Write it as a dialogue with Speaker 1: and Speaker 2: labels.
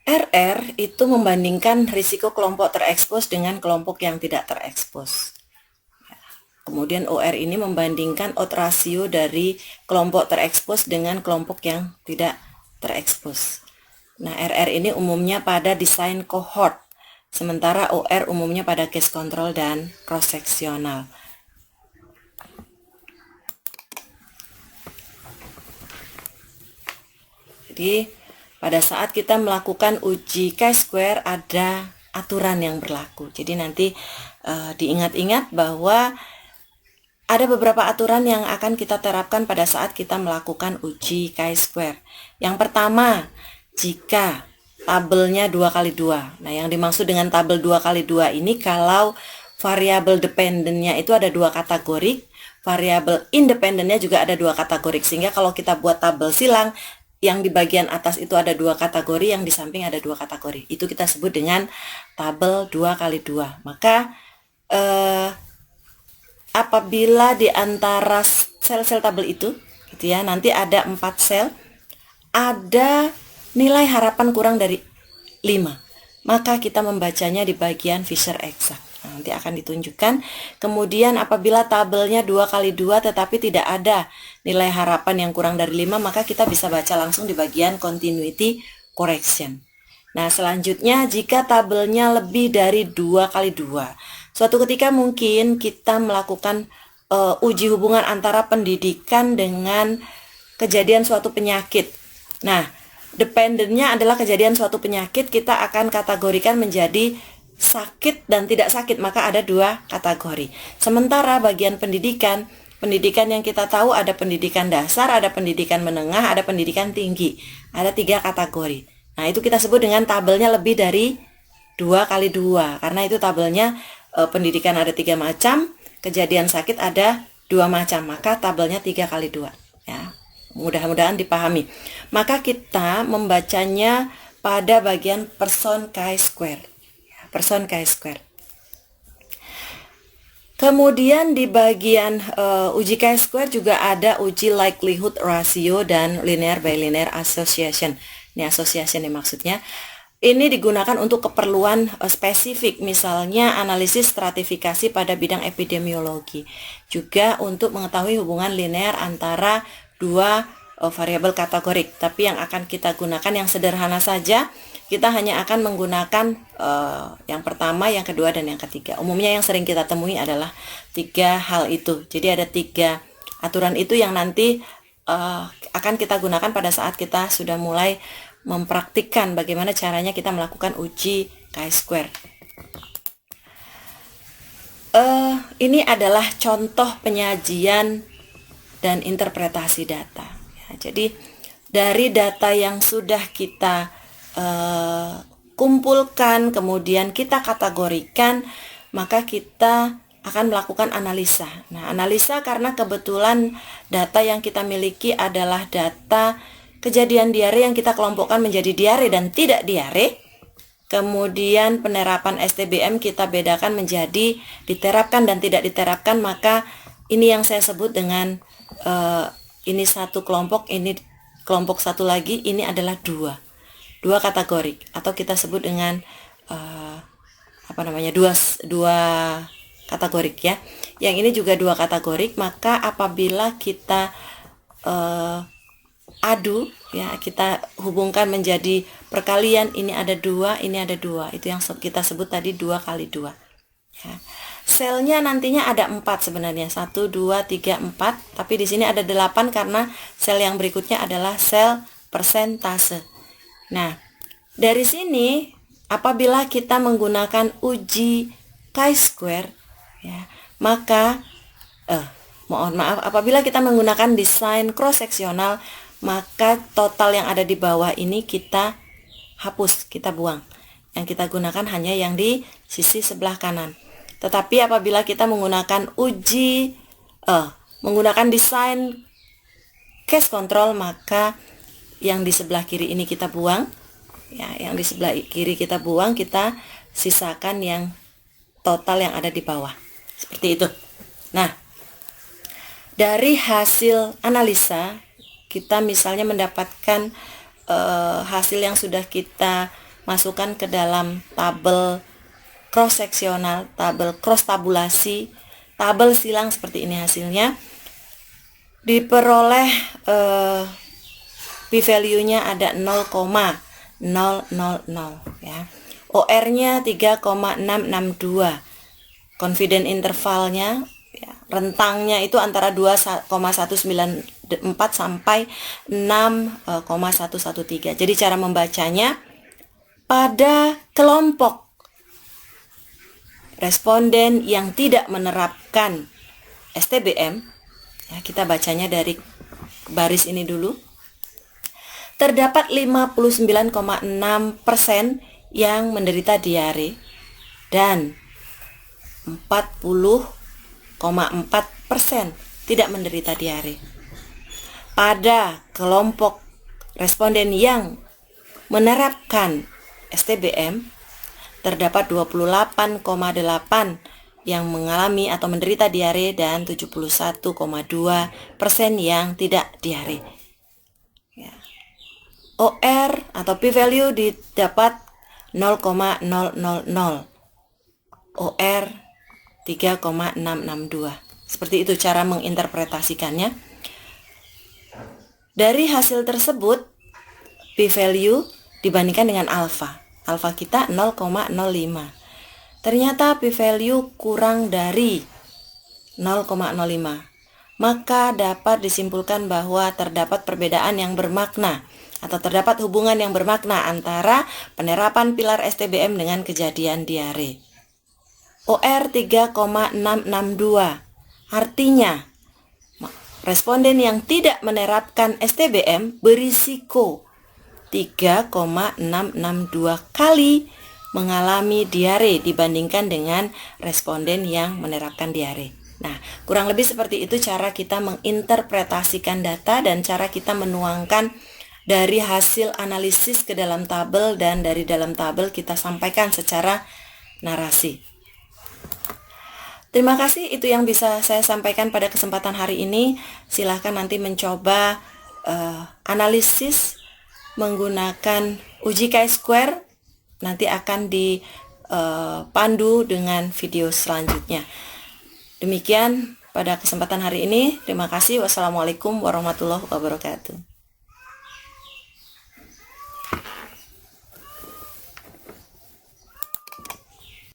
Speaker 1: RR itu membandingkan risiko kelompok terekspos dengan kelompok yang tidak terekspos. Kemudian OR ini membandingkan odds rasio dari kelompok terekspos dengan kelompok yang tidak terekspos. Nah, RR ini umumnya pada desain cohort, sementara OR umumnya pada case control dan cross sectional. Jadi pada saat kita melakukan uji chi-square ada aturan yang berlaku. Jadi nanti diingat-ingat bahwa ada beberapa aturan yang akan kita terapkan pada saat kita melakukan uji chi-square. Yang pertama, jika tabelnya 2x2. Nah, yang dimaksud dengan tabel 2x2 ini kalau variabel dependennya itu ada 2 kategori, variabel independennya juga ada 2 kategori. Sehingga kalau kita buat tabel silang, yang di bagian atas itu ada 2 kategori, yang di samping ada 2 kategori. Itu kita sebut dengan tabel 2x2. Maka apabila di antara sel-sel tabel itu gitu ya, nanti ada 4 sel, ada nilai harapan kurang dari 5, maka kita membacanya di bagian Fisher exact. Nanti akan ditunjukkan. Kemudian apabila tabelnya 2x2 tetapi tidak ada nilai harapan yang kurang dari 5, maka kita bisa baca langsung di bagian continuity correction. Nah, selanjutnya jika tabelnya lebih dari 2x2, suatu ketika mungkin kita melakukan uji hubungan antara pendidikan dengan kejadian suatu penyakit. Nah, dependennya adalah kejadian suatu penyakit, kita akan kategorikan menjadi sakit dan tidak sakit, maka ada 2 kategori. Sementara bagian pendidikan yang kita tahu ada pendidikan dasar, ada pendidikan menengah, ada pendidikan tinggi. Ada 3 kategori. Nah, itu kita sebut dengan tabelnya lebih dari 2x2, karena itu tabelnya pendidikan ada 3 macam, kejadian sakit ada 2 macam, maka tabelnya 3x2 ya. Mudah-mudahan dipahami. Maka kita membacanya pada bagian person chi-square. Person chi-square. Kemudian di bagian uji chi-square juga ada uji likelihood ratio dan linear by linear association. Ini association nih maksudnya. Ini digunakan untuk keperluan spesifik, misalnya analisis stratifikasi pada bidang epidemiologi. Juga untuk mengetahui hubungan linear antara 2 variabel kategorik. Tapi yang akan kita gunakan yang sederhana saja, kita hanya akan menggunakan yang pertama, yang kedua, dan yang ketiga. Umumnya yang sering kita temui adalah 3 hal itu. Jadi ada 3 aturan itu yang nanti akan kita gunakan pada saat kita sudah mulai mempraktikkan bagaimana caranya kita melakukan uji chi-square. Ini adalah contoh penyajian dan interpretasi data. Ya, jadi dari data yang sudah kita kumpulkan, kemudian kita kategorikan, maka kita akan melakukan analisa. Nah, analisa karena kebetulan data yang kita miliki adalah data kejadian diare yang kita kelompokkan menjadi diare dan tidak diare. Kemudian penerapan STBM kita bedakan menjadi diterapkan dan tidak diterapkan, maka ini yang saya sebut dengan ini satu kelompok, ini kelompok satu lagi, ini adalah dua kategori, atau kita sebut dengan dua kategorik ya. Yang ini juga 2 kategorik, maka apabila kita adu ya, kita hubungkan menjadi perkalian, ini ada 2, ini ada 2, itu yang kita sebut tadi 2x2 ya. Selnya nantinya ada 4 sebenarnya, 1, 2, 3, 4, tapi di sini ada 8 karena sel yang berikutnya adalah sel persentase. Nah, dari sini apabila kita menggunakan uji chi-square ya, maka apabila kita menggunakan desain cross seksional, maka total yang ada di bawah ini kita hapus, kita buang. Yang kita gunakan hanya yang di sisi sebelah kanan. Tetapi apabila kita menggunakan menggunakan desain case control, maka yang di sebelah kiri ini kita buang. Ya, yang di sebelah kiri kita buang, kita sisakan yang total yang ada di bawah. Seperti itu. Nah, dari hasil analisa kita misalnya mendapatkan hasil yang sudah kita masukkan ke dalam tabel cross seksional, tabel cross tabulasi, tabel silang seperti ini hasilnya. Diperoleh p-value-nya ada 0,000 ya. OR-nya 3,662. Confidence intervalnya ya, rentangnya itu antara 2,194 sampai 6,113. Jadi cara membacanya, pada kelompok responden yang tidak menerapkan STBM, ya, kita bacanya dari baris ini dulu, terdapat 59,6% yang menderita diare dan 40,4% tidak menderita diare. Pada kelompok responden yang menerapkan STBM, terdapat 28,8% yang mengalami atau menderita diare dan 71,2% yang tidak diare. Ya. OR atau p-value didapat 0,000. OR 3,662. Seperti itu cara menginterpretasikannya. Dari hasil tersebut, p-value dibandingkan dengan alfa. Alfa kita 0,05. Ternyata p-value kurang dari 0,05. Maka dapat disimpulkan bahwa terdapat perbedaan yang bermakna atau terdapat hubungan yang bermakna antara penerapan pilar STBM dengan kejadian diare. OR 3,662. Artinya, responden yang tidak menerapkan STBM berisiko 3,662 kali mengalami diare dibandingkan dengan responden yang menerapkan diare. Nah, kurang lebih seperti itu cara kita menginterpretasikan data dan cara kita menuangkan dari hasil analisis ke dalam tabel, dan dari dalam tabel kita sampaikan secara narasi. Terima kasih, itu yang bisa saya sampaikan pada kesempatan hari ini. Silahkan nanti mencoba analisis menggunakan uji chi-square. Nanti akan dipandu dengan video selanjutnya. Demikian pada kesempatan hari ini. Terima kasih. Wassalamualaikum warahmatullahi wabarakatuh.